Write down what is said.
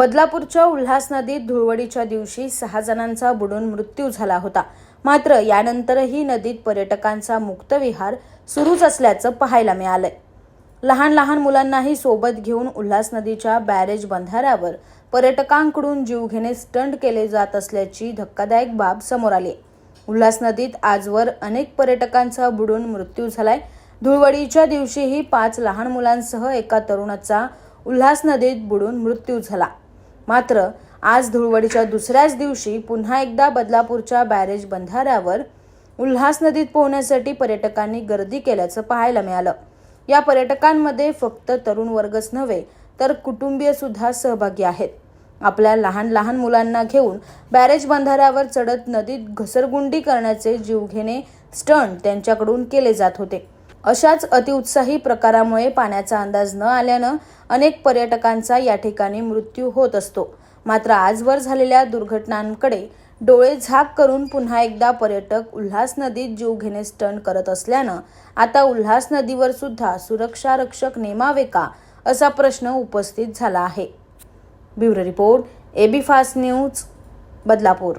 बदलापूरच्या उल्हास नदीत धुळवडीच्या दिवशी 6 जणांचा बुडून मृत्यू झाला होता. मात्र यानंतरही नदीत पर्यटकांचा मुक्तविहार सुरूच असल्याचं पाहायला मिळालंय. लहान लहान मुलांनाही सोबत घेऊन उल्हास नदीच्या बॅरेज बंधाऱ्यावर पर्यटकांकडून जीवघेणे स्टंट केले जात असल्याची धक्कादायक बाब समोर आली. उल्हास नदीत आजवर अनेक पर्यटकांचा बुडून मृत्यू झालाय. धुळवडीच्या दिवशीही 5 लहान मुलांसह एका तरुणाचा उल्हास नदीत बुडून मृत्यू झाला. मात्र आज धुळवडीच्या दुसऱ्याच दिवशी पुन्हा एकदा बदलापूरच्या बॅरेज बंधाऱ्यावर उल्हास नदीत पोहण्यासाठी पर्यटकांनी गर्दी केल्याचं पाहायला मिळालं. या पर्यटकांमध्ये फक्त तरुण वर्गच नव्हे तर कुटुंबीय सुद्धा सहभागी आहेत. आपल्या लहान लहान मुलांना घेऊन बॅरेज बंधाऱ्यावर चढत नदीत घसरगुंडी करण्याचे जीवघेणे स्टंट त्यांच्याकडून केले जात होते. अशाच अतिउत्साही प्रकारामुळे पाण्याचा अंदाज न आल्यानं अनेक पर्यटकांचा या ठिकाणी मृत्यू होत असतो. मात्र आजवर झालेल्या दुर्घटनांकडे डोळे झाक करून पुन्हा एकदा पर्यटक उल्हास नदीत जीवघेणे स्टंट करत असल्यानं आता उल्हास नदीवर सुद्धा सुरक्षा रक्षक नेमावे का असा प्रश्न उपस्थित झाला आहे. Bureau report, AB fast news, Badlapur.